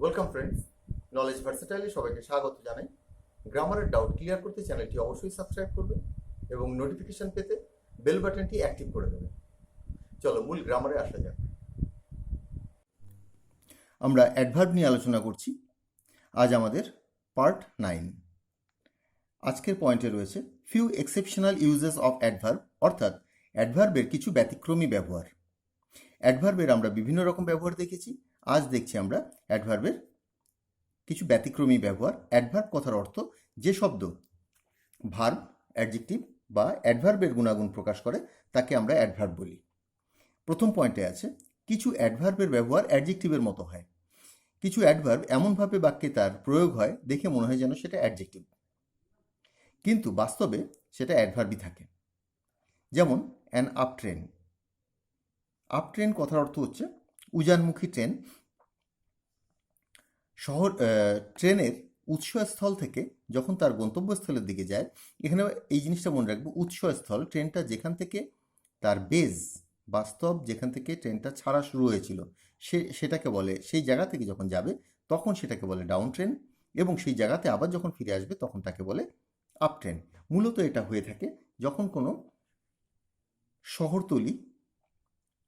Welcome friends, knowledge ভার্সেটাইলে সবাইকে স্বাগত জানাই। গ্রামারের ডাউট ক্লিয়ার করতে চ্যানেলটি অবশ্যই সাবস্ক্রাইব করবে এবং নোটিফিকেশন পেতে বেল বাটনটি অ্যাক্টিভ করে দেবে। চলো মূল গ্রামারে আসা যাক। আমরা অ্যাডভার্ব নিয়ে আলোচনা করছি। আজ আমাদের পার্ট 9। আজকের পয়েন্টে রয়েছে few exceptional uses of adverb, অর্থাৎ অ্যাডভার্বের কিছু ব্যতিক্রমী ব্যবহার। অ্যাডভার্বের আমরা বিভিন্ন রকম ব্যবহার দেখেছি, আজ দেখছি আমরা অ্যাডভার্বের কিছু ব্যতিক্রমী ব্যবহার। অ্যাডভার্ব কথার অর্থ যে শব্দ ভার্ব, অ্যাডজেক্টিভ বা অ্যাডভার্বের গুণাগুণ প্রকাশ করে তাকে আমরা অ্যাডভার্ব বলি। প্রথম পয়েন্টে আছে কিছু অ্যাডভার্বের ব্যবহার অ্যাডজেক্টিভের মতো হয়। কিছু অ্যাডভার্ব এমনভাবে বাক্যে তার প্রয়োগ হয় দেখে মনে হয় যেন সেটা অ্যাডজেক্টিভ, কিন্তু বাস্তবে সেটা অ্যাডভার্বই থাকে। যেমন an up train. Up train কথার অর্থ হচ্ছে উজানমুখী ট্রেন। ট্রেনের উৎসস্থল থেকে যখন তার গন্তব্যস্থলের দিকে যায়, এখানে এই জিনিসটা মনে রাখবো, উৎসস্থল ট্রেনটা যেখান থেকে তার বেজ, বাস্তব যেখান থেকে ট্রেনটা ছাড়া শুরু হয়েছিল সেটাকে বলে, সেই জায়গা থেকে যখন যাবে তখন সেটাকে বলে ডাউন ট্রেন, এবং সেই জায়গাতে আবার যখন ফিরে আসবে তখন তাকে বলে আপ ট্রেন। মূলত এটা হয়ে থাকে যখন কোনো শহরতলি,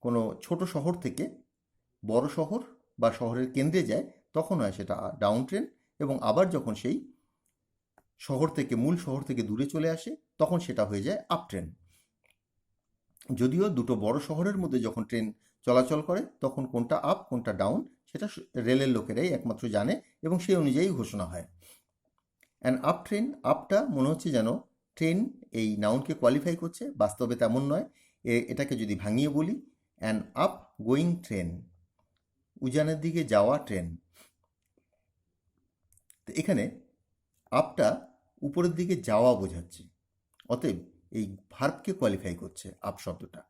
কোনো ছোট শহর থেকে বড় শহর বা শহরের কেন্দ্রে যায় তখন হয় সেটা ডাউন ট্রেন, এবং আবার যখন সেই শহর থেকে, মূল শহর থেকে দূরে চলে আসে তখন সেটা হয়ে যায় আপ ট্রেন। যদিও দুটো বড় শহরের মধ্যে যখন ট্রেন চলাচল করে তখন কোনটা আপ কোনটা ডাউন সেটা রেলের লোকেরাই একমাত্র জানে এবং সেই অনুযায়ী ঘোষণা হয়। অ্যান আপ ট্রেন, আপটা মনে হচ্ছে যেন ট্রেন এই নাউনকে কোয়ালিফাই করছে, বাস্তবে তেমন নয়। এটাকে যদি ভাঙিয়ে বলি, অ্যান আপ গোয়িং ট্রেন, উজানের দিকে যাওয়া ট্রেন। তো এখানে আপটা উপরের দিকে যাওয়া বোঝাচ্ছে, অতএব এই ভার্বকে কোয়ালিফাই করছে আপ শব্দটা।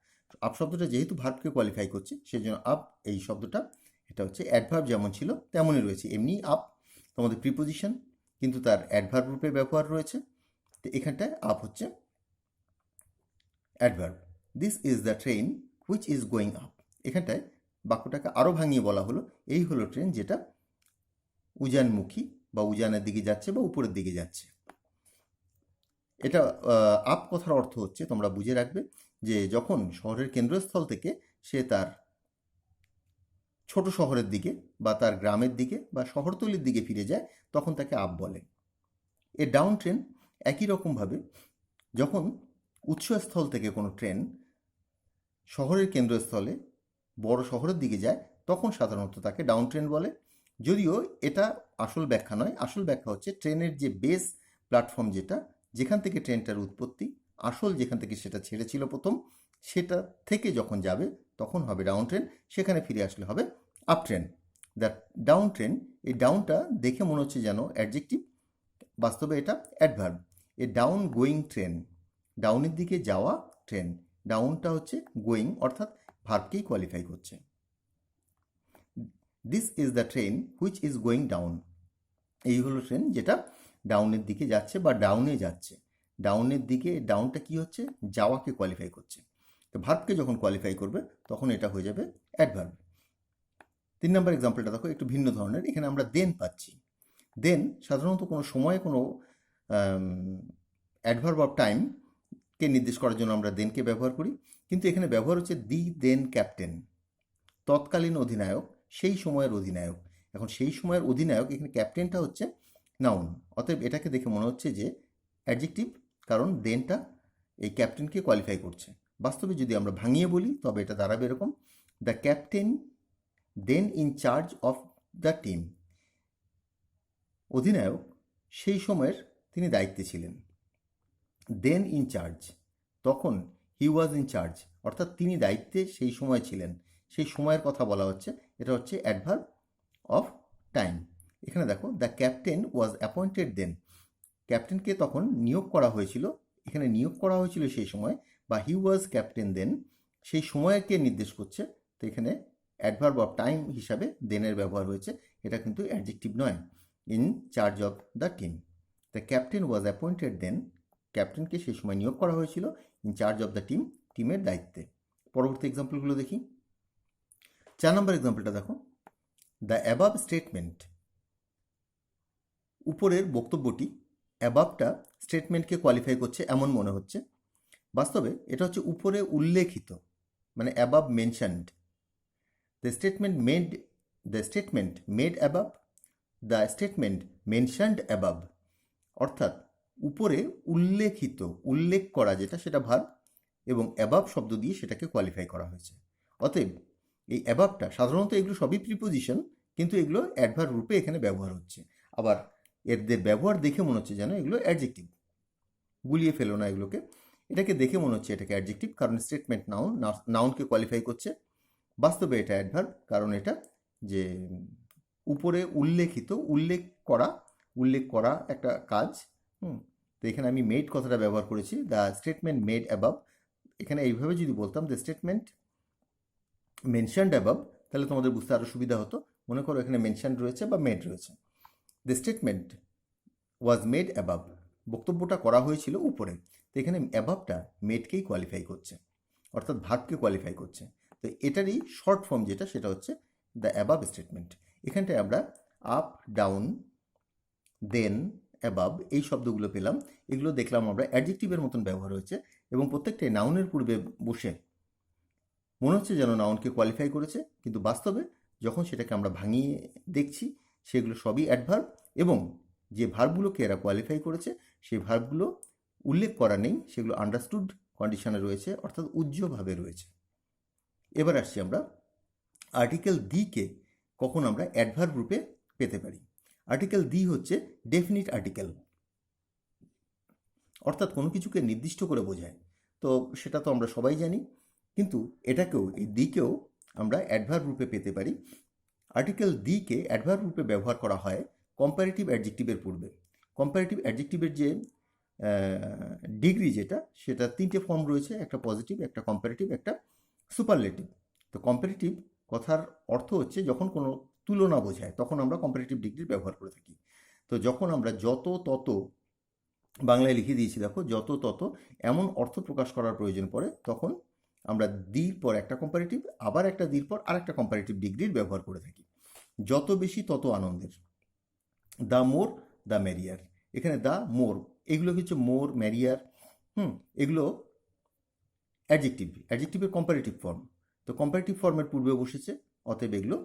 আপ শব্দটা যেহেতু ভার্বকে কোয়ালিফাই করছে সেই জন্য আপ এই শব্দটা, এটা হচ্ছে অ্যাডভার্ব যেমন ছিল তেমনই রয়েছে। এমনি আপ তোমাদের প্রিপোজিশন, কিন্তু তার অ্যাডভার্ব রূপে ব্যবহার রয়েছে। তো এখানটায় আপ হচ্ছে adverb. This is the train which is going up. এখানটায় বাক্যটাকে আরও ভাঙিয়ে বলা হলো, এই হলো ট্রেন যেটা উজানমুখী বা উজানের দিকে যাচ্ছে বা উপরের দিকে যাচ্ছে। এটা আপ কথার অর্থ হচ্ছে, তোমরা বুঝে রাখবে, যে যখন শহরের কেন্দ্রস্থল থেকে সে তার ছোট শহরের দিকে বা তার গ্রামের দিকে বা শহরতলির দিকে ফিরে যায় তখন তাকে আপ বলে। এ ডাউন ট্রেন একই রকমভাবে যখন উৎসস্থল থেকে কোনো ট্রেন শহরের কেন্দ্রস্থলে বড় শহরের দিকে যায় তখন সাধারণত তাকে ডাউন ট্রেন বলে। যদিও এটা আসল ব্যাখ্যা নয়, আসল ব্যাখ্যা হচ্ছে ট্রেনের যে বেস প্ল্যাটফর্ম, যেখান থেকে ট্রেনটার উৎপত্তি, আসল যেখান থেকে সেটা ছেড়েছিল প্রথম, সেটা থেকে যখন যাবে তখন হবে ডাউন ট্রেন, সেখানে ফিরে আসলে হবে up train. The down train, এই ডাউনটা দেখে মনে হচ্ছে যেন অ্যাডজেক্টিভ, বাস্তবে এটা অ্যাডভার্ব। এ ডাউন গোয়িং ট্রেন, ডাউনের দিকে যাওয়া ট্রেন। ডাউনটা হচ্ছে গোয়িং, অর্থাৎ ভার্বকেই কোয়ালিফাই করছে। This is the train which is going down, এই হলো ট্রেন যেটা ডাউনের দিকে যাচ্ছে বা ডাউনে যাচ্ছে। ডাউনের দিকে, ডাউনটা কি হচ্ছে, যাওয়াকে কোয়ালিফাই করছে। তো ভার্বকে যখন কোয়ালিফাই করবে তখন এটা হয়ে যাবে অ্যাডভার্ব। 3 নম্বর এক্সাম্পলটা দেখো, একটু ভিন্ন ধরনের। এখানে আমরা দেন পাচ্ছি। দেন সাধারণত কোনো সময়ে কোনো অ্যাডভার্ব অফ টাইমকে নির্দেশ করার জন্য আমরা দেনকে ব্যবহার করি, কিন্তু এখানে ব্যবহার হচ্ছে দি দেন ক্যাপ্টেন, তৎকালীন অধিনায়ক, সেই সময়ের অধিনায়ক। এখন সেই সময়ের অধিনায়ক, এখানে ক্যাপ্টেনটা হচ্ছে নাউন, অতএব এটাকে দেখে মনে হচ্ছে যে অ্যাডজেক্টিভ, কারণ দেনটা এই ক্যাপ্টেনকে কোয়ালিফাই করছে। বাস্তবে যদি আমরা ভাঙিয়ে বলি তবে এটা দাঁড়াবে এরকম, the captain then in charge of the team, অধিনায়ক সেই সময়ের তিনি দায়িত্বে ছিলেন। দেন ইন চার্জ, তখন হি ওয়াজ ইন চার্জ, অর্থাৎ তিনি দায়িত্বে সেই সময় ছিলেন, সেই সময়ের কথা বলা হচ্ছে। এটা হচ্ছে অ্যাডভার্ব অফ টাইম। এখানে দেখো, the captain was appointed then, ক্যাপ্টেনকে তখন নিয়োগ করা হয়েছিল। এখানে নিয়োগ করা হয়েছিল সেই সময়, বা হি ওয়াজ ক্যাপ্টেন দেন, সেই সময়কে নির্দেশ করছে। তো এখানে অ্যাডভার্ব অফ টাইম হিসাবে দেনের ব্যবহার হয়েছে, এটা কিন্তু অ্যাডজেক্টিভ নয়। In charge of the team, the captain was appointed then, ক্যাপ্টেনকে সেই সময় নিয়োগ করা হয়েছিল in charge of the team, টিমের দায়িত্বে। পরবর্তী এক্সাম্পলগুলো দেখি। 4 নম্বর এক্সাম্পলটা দেখো, দ্য অ্যাবাভ স্টেটমেন্ট উপরের বক্তব্যটি অ্যাবাবটা স্টেটমেন্টকে কোয়ালিফাই করছে এমন মনে হচ্ছে। বাস্তবে এটা হচ্ছে উপরে উল্লেখিত, মানে অ্যাবাব mentioned. The statement made অ্যাবাব, the statement mentioned অ্যাবাব, অর্থাৎ উপরে উল্লেখিত, উল্লেখ করা যেটা সেটা ভার্ব, এবং অ্যাবাব শব্দ দিয়ে সেটাকে কোয়ালিফাই করা হয়েছে। অতএব এই অ্যাবাবটা, সাধারণত এগুলো সবই প্রিপোজিশন, কিন্তু এগুলো অ্যাডভার্ব রূপে এখানে ব্যবহার হচ্ছে। আবার এদের ব্যবহার দেখে মনে হচ্ছে যেন এগুলো অ্যাডজেক্টিভ। গুলিয়ে ফেলো না এগুলোকে। এটাকে দেখে মনে হচ্ছে এটাকে অ্যাডজেক্টিভ, কারণ স্টেটমেন্ট নাউনকে কোয়ালিফাই করছে। বাস্তবে এটা অ্যাডভার্ব, কারণ এটা যে উপরে উল্লেখিত, উল্লেখ করা একটা কাজ। তো এখানে আমি মেড কথাটা ব্যবহার করেছি, দ্য স্টেটমেন্ট মেড অ্যাবাব। এখানে এইভাবে যদি বলতাম দ্য স্টেটমেন্ট মেনশনড অ্যাবাব, তাহলে তোমাদের বুঝতে আরও সুবিধা হতো। মনে করো এখানে মেনশনড রয়েছে বা মেড রয়েছে। দ্য স্টেটমেন্ট ওয়াজ মেড অ্যাবাব, বক্তব্যটা করা হয়েছিল উপরে। তো এখানে অ্যাবাবটা মেডকেই কোয়ালিফাই করছে, অর্থাৎ ভার্বকে কোয়ালিফাই করছে। তো এটারই শর্ট ফর্ম যেটা, সেটা হচ্ছে দ্য অ্যাবাব স্টেটমেন্ট। এখানটায় আমরা আপ, ডাউন, দেন, অ্যাবাব এই শব্দগুলো পেলাম। এগুলো দেখলাম আমরা অ্যাডজেক্টিভের মতন ব্যবহার হয়েছে, এবং প্রত্যেকটাই নাউনের পূর্বে বসে মনে হচ্ছে যেন নাউনকে কোয়ালিফাই করেছে, কিন্তু বাস্তবে যখন সেটাকে আমরা ভাঙিয়ে দেখছি সেগুলো সবই অ্যাডভার্ব, এবং যে ভার্বগুলোকে এরা কোয়ালিফাই করেছে সেই ভার্বগুলো উল্লেখ করা নেই, সেগুলো আন্ডারস্টুড কন্ডিশনে রয়েছে, অর্থাৎ উজ্জ্বলভাবে রয়েছে। এবার আসছি আমরা আর্টিকেল দিকে কখন আমরা অ্যাডভার্ব রূপে পেতে পারি। আর্টিকেল দি হচ্ছে ডেফিনিট আর্টিকেল, অর্থাৎ কোনো কিছুকে নির্দিষ্ট করে বোঝায়। তো সেটা তো আমরা সবাই জানি, কিন্তু এটাকেও, এই দিকেও আমরা অ্যাডভার্ব রূপে পেতে পারি। আর্টিকেল দিকে অ্যাডভার্ব রূপে ব্যবহার করা হয় কম্পারেটিভ অ্যাডজেক্টিভের পূর্বে। কম্পারেটিভ অ্যাডজেক্টিভের যে ডিগ্রি যেটা, সেটা তিনটে ফর্ম রয়েছে, একটা পজিটিভ, একটা কম্পারেটিভ, একটা সুপারলেটিভ। তো কম্পারেটিভ কথার অর্থ হচ্ছে যখন কোনো তুলনা বোঝায়, তখন আমরা কম্পারেটিভ ডিগ্রির ব্যবহার করে থাকি। তো যখন আমরা যত তত, বাংলায় লিখে দিয়েছি দেখো, যত তত এমন অর্থ প্রকাশ করার প্রয়োজন পড়ে, তখন আমরা দির পর একটা কম্পারেটিভ, আবার একটা দির পর আর একটা কম্পারেটিভ ডিগ্রির ব্যবহার করে থাকি। যত বেশি তত আনন্দের, দ্য মোর দ্য ম্যারিয়ার। এখানে দ্য মোর, এগুলো কিছু মোর, ম্যারিয়ার, এগুলো অ্যাডজেক্টিভের কম্পারেটিভ ফর্ম। তো কম্পারেটিভ ফর্মের পূর্বে বসেছে, অতএব এগুলো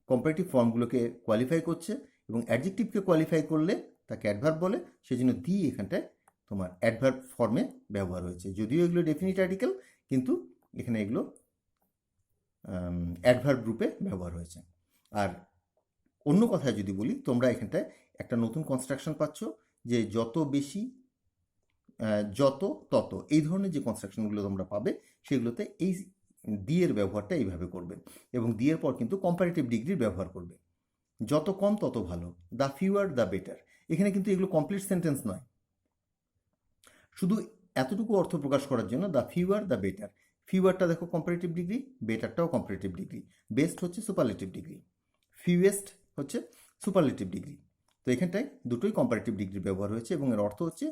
কম্পারেটিভ ফর্মগুলোকে কোয়ালিফাই করছে, এবং অ্যাডজেক্টিভকে কোয়ালিফাই করলে তাকে অ্যাডভার্ব বলে। সেই জন্য দি এখানটায় তোমার অ্যাডভার্ব ফর্মে ব্যবহার হয়েছে। যদিও এগুলো ডেফিনিট আর্টিকেল, কিন্তু এখানে এগুলো অ্যাডভার্ব রূপে ব্যবহার হয়েছে। আর অন্য কথায় যদি বলি, তোমরা এখানটায় একটা নতুন কনস্ট্রাকশন পাচ্ছ, যে যত বেশি, যত তত, এই ধরনের যে কনস্ট্রাকশনগুলো তোমরা পাবে, সেগুলোতে এই দিয়ের ব্যবহারটা এইভাবে করবে, এবং দিয়ের পর কিন্তু কম্পারেটিভ ডিগ্রির ব্যবহার করবে। যত কম তত ভালো, দ্য ফিউয়ার দ্য বেটার। এখানে কিন্তু এগুলো কমপ্লিট সেন্টেন্স নয়, শুধু এতটুকু অর্থ প্রকাশ করার জন্য দ্য ফিউয়ার দ্য বেটার। ফিউয়ারটা দেখো কম্পারেটিভ ডিগ্রি, বেটারটাও কম্পারেটিভ ডিগ্রি, বেস্ট হচ্ছে সুপারলেটিভ ডিগ্রি, ফিউয়েস্ট হচ্ছে সুপারলেটিভ ডিগ্রি। তো এখানটায় দুটোই কম্পারেটিভ ডিগ্রি ব্যবহার হয়েছে, এবং এর অর্থ হচ্ছে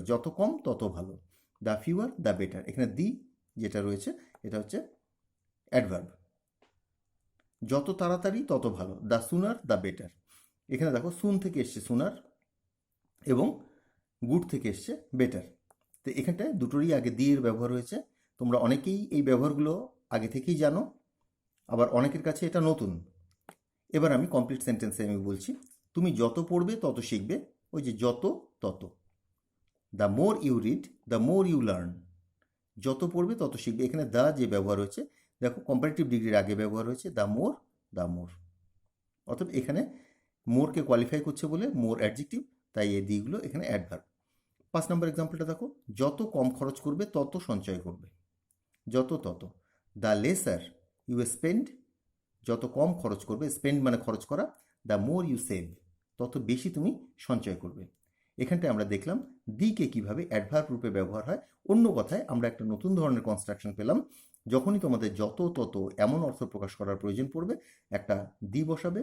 যত কম তত ভালো, দ্য ফিউয়ার দ্য বেটার। এখানে দি যেটা রয়েছে এটা হচ্ছে অ্যাডভার্ব। যত তাড়াতাড়ি তত ভালো, দ্য সুনার দ্য বেটার। এখানে দেখো সুন থেকে এসছে সুনার, এবং গুড থেকে এসছে বেটার। তো এখানটায় দুটোরই আগে দিয়ের ব্যবহার হয়েছে। তোমরা অনেকেই এই ব্যবহারগুলো আগে থেকেই জানো, আবার অনেকের কাছে এটা নতুন। এবার আমি কমপ্লিট সেন্টেন্সে আমি বলছি, তুমি যত পড়বে তত শিখবে। ওই যে যত তত, the more you read the more you learn. যত পড়বে তত শিখবে। এখানে দ্য যে ব্যবহার হয়েছে, দেখো কম্পারেটিভ ডিগ্রির আগে ব্যবহার হয়েছে দ্য মোর। অর্থাৎ এখানে মোরকে কোয়ালিফাই করছে বলে মোর অ্যাডজেক্টিভ, তাই এই দিগুলো এখানে অ্যাডভার্ব। 5 নম্বর এক্সাম্পলটা দেখো, যত কম খরচ করবে তত সঞ্চয় করবে। যত তত, দ্য লেসার ইউ স্পেন্ড, যত কম খরচ করবে, স্পেন্ড মানে খরচ করা, দ্য মোর ইউ সেভ, তত বেশি তুমি সঞ্চয় করবে। এখানটায় আমরা দেখলাম দিকে কিভাবে অ্যাডভার্ব রূপে ব্যবহার হয়। অন্য কথায় আমরা একটা নতুন ধরনের কনস্ট্রাকশন পেলাম। যখনই তোমাদের যত তত এমন অর্থ প্রকাশ করার প্রয়োজন পড়বে, একটা দি বসাবে,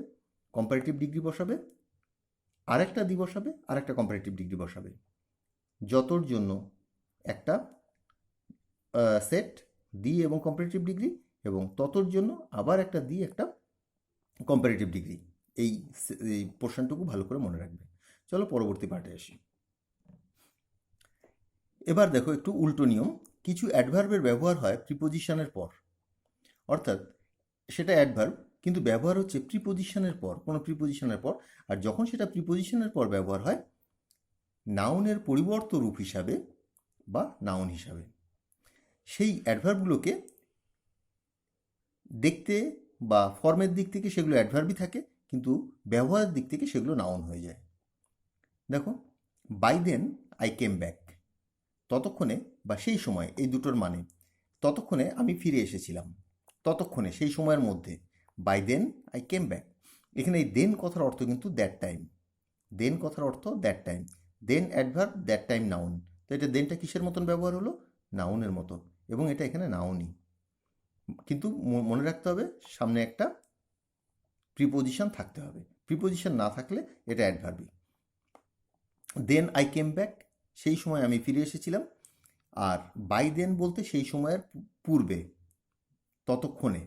কম্পারেটিভ ডিগ্রি বসাবে, আরেকটা দি বসাবে, আরেকটা কম্পারেটিভ ডিগ্রি বসাবে। যতর জন্য একটা সেট দি এবং কম্পারেটিভ ডিগ্রি, এবং ততর জন্য আবার একটা দি, একটা কম্পারেটিভ ডিগ্রি। এই পোর্শনটুকু ভালো করে মনে রাখবে। চলো পরবর্তী পার্টে আসি। এবার দেখো একটু উল্টো নিয়ম। কিছু অ্যাডভার্বের ব্যবহার হয় প্রিপোজিশনের পর, অর্থাৎ সেটা অ্যাডভার্ব কিন্তু ব্যবহার হচ্ছে প্রিপোজিশনের পর, কোনো প্রিপোজিশনের পর। আর যখন সেটা প্রিপোজিশনের পর ব্যবহার হয় নাউনের পরিবর্ত রূপ হিসাবে বা নাউন হিসাবে, সেই অ্যাডভার্বগুলোকে দেখতে বা ফর্মের দিক থেকে সেগুলো অ্যাডভার্বই থাকে, কিন্তু ব্যবহারের দিক থেকে সেগুলো নাউন হয়ে যায়। দেখো, by then I came back, ততক্ষণে বা সেই সময়, এই দুটোর মানে ততক্ষণে আমি ফিরে এসেছিলাম, ততক্ষণে সেই সময়ের মধ্যে। By then I came back, এখানে এই দেন কথার অর্থ কিন্তু দ্যাট টাইম। দেন কথার অর্থ that time, then adverb, that time noun. তো এটা দেনটা কিসের মতন ব্যবহার হলো? নাউনের মতো, এবং এটা এখানে নাউনই। কিন্তু মনে রাখতে হবে সামনে একটা প্রিপোজিশন থাকতে হবে, প্রিপোজিশন না থাকলে এটা অ্যাডভার্বই। দেন আই কেম ব্যাক, সেই সময় আমি ফিরে এসেছিলাম। আর বাই দেন বলতে সেই সময়ের পূর্বে, ততক্ষণে,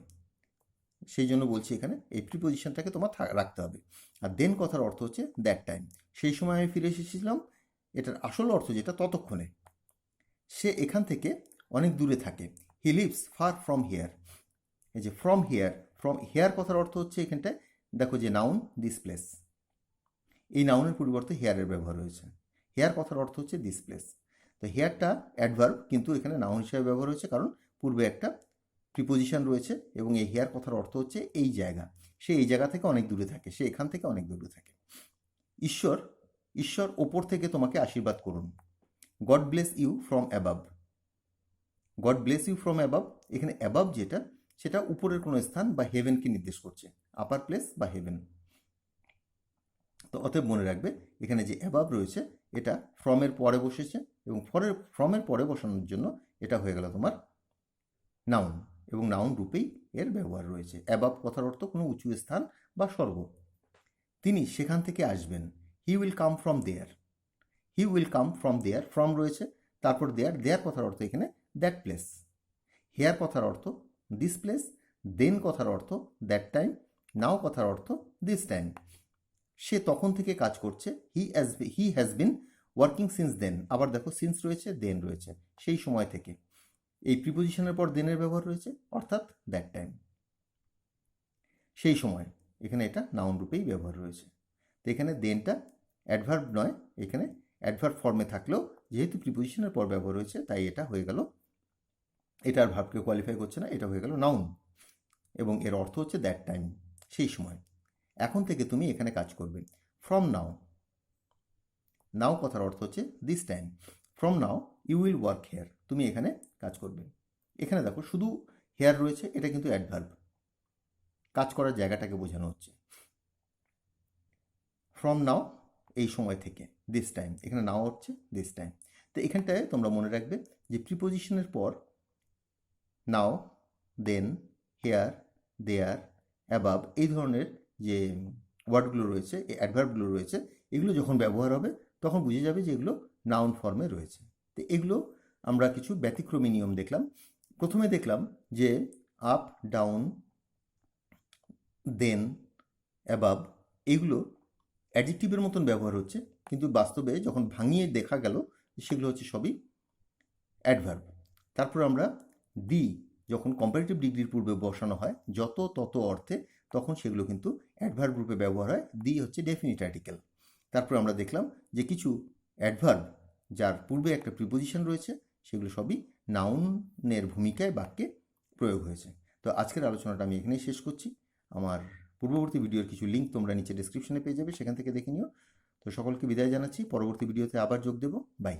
সেই জন্য বলছি এখানে এই প্রিপোজিশনটাকে তোমার রাখতে হবে। আর দেন কথার অর্থ হচ্ছে দ্যাট টাইম, সেই সময় আমি ফিরে এসেছিলাম, এটার আসল অর্থ যেটা ততক্ষণে। সে এখান থেকে অনেক দূরে থাকে। He lives far from here, এই যে ফ্রম হিয়ার কথার অর্থ হচ্ছে এখানটায় দেখো যে নাউন দিস প্লেস, এই নাউনের পরিবর্তে হেয়ারের ব্যবহার হয়েছে। হেয়ার কথার অর্থ হচ্ছে দিস প্লেস। তো হেয়ারটা অ্যাডভার্ব কিন্তু এখানে নাউন হিসাবে ব্যবহার হয়েছে, কারণ পূর্বে একটা প্রিপোজিশন রয়েছে, এবং এই হেয়ার কথার অর্থ হচ্ছে এই জায়গা। সে এই জায়গা থেকে অনেক দূরে থাকে, সে এখান থেকে অনেক দূরে থাকে। ঈশ্বর ওপর থেকে তোমাকে আশীর্বাদ করুন। God bless you from above, God bless you from above, এখানে অ্যাবাভ যেটা সেটা উপরের কোনো স্থান বা হেভেনকে নির্দেশ করছে, আপার প্লেস বা হেভেন। তো অতএব মনে রাখবে এখানে যে অ্যাবাভ রয়েছে এটা ফ্রমের পরে বসেছে, এবং ফ্রমের পরে বসানোর জন্য এটা হয়ে গেল তোমার নাউন, এবং নাউন রূপেই এর ব্যবহার রয়েছে। অ্যাবাভ কথার অর্থ কোনো উঁচু স্থান বা স্বর্গ। তিনি সেখান থেকে আসবেন। He will come from there, he will come from there, from রয়েছে, তারপর দেয়ার কথার অর্থ এখানে দ্যাট প্লেস। হেয়ার কথার অর্থ দিস প্লেস, দেন কথার অর্থ দ্যাট টাইম, নাও কথার অর্থ দিস টাইম। সে তখন থেকে কাজ করছে, he has been working since then, আবার দেখো সিন্স রয়েছে, দেন রয়েছে, সেই সময় থেকে। এই প্রিপোজিশনের পর দেনের ব্যবহার রয়েছে, অর্থাৎ দ্যাট টাইম, সেই সময়, এখানে এটা নাউন রূপেই ব্যবহার রয়েছে। তো এখানে দেনটা অ্যাডভার্ব নয়, এখানে অ্যাডভার্ব ফর্মে থাকলেও যেহেতু প্রিপোজিশনের পর ব্যবহার হয়েছে তাই এটা হয়ে গেল, এটার ভার্বকে কোয়ালিফাই করছে না, এটা হয়ে গেল নাউন, এবং এর অর্থ হচ্ছে দ্যাট টাইম, সেই সময়। এখন থেকে তুমি এখানে কাজ করবে। ফ্রম নাও, নাও কথার অর্থ হচ্ছে this time. From now you will work here, তুমি এখানে কাজ করবে। এখানে দেখো শুধু হেয়ার রয়েছে, এটা কিন্তু অ্যাডভার্ব, কাজ করার জায়গাটাকে বোঝানো হচ্ছে। ফ্রম নাও এই সময় থেকে, দিস টাইম, এখানে নাও হচ্ছে দিস টাইম। তো এখানটায় তোমরা মনে রাখবে যে প্রিপোজিশনের পর নাও, দেন, হেয়ার, দেয়ার, অ্যাবাব, এই ধরনের যে ওয়ার্ডগুলো রয়েছে, এই অ্যাডভার্বগুলো রয়েছে, এগুলো যখন ব্যবহার হবে তখন বুঝে যাবে যে এগুলো নাউন ফর্মে রয়েছে। তো এগুলো আমরা কিছু ব্যতিক্রমী নিয়ম দেখলাম। প্রথমে দেখলাম যে আপ, ডাউন, দেন, অ্যাবাব, এগুলো অ্যাডজেক্টিভের মতন ব্যবহার হচ্ছে, কিন্তু বাস্তবে যখন ভাঙিয়ে দেখা গেল সেগুলো হচ্ছে সবই অ্যাডভার্ব। তারপর আমরা দি যখন কম্পারেটিভ ডিগ্রির পূর্বে বসানো হয় যত তত অর্থে, তখন সেগুলো কিন্তু অ্যাডভার্ব রূপে ব্যবহার হয়, দি হচ্ছে ডেফিনিট আর্টিকেল। তারপর আমরা দেখলাম যে কিছু অ্যাডভার্ব যার পূর্বে একটা প্রিপোজিশন রয়েছে সেগুলো সবই নাউনের ভূমিকায় বাক্যে প্রয়োগ হয়েছে। তো আজকের আলোচনাটা আমি এখানেই শেষ করছি। আমার পূর্ববর্তী ভিডিওর কিছু লিঙ্ক তোমরা নিচে ডেসক্রিপশনে পেয়ে যাবে, সেখান থেকে দেখে নিও। তো সকলকে বিদায় জানাচ্ছি, পরবর্তী ভিডিওতে আবার যোগ দেব। বাই।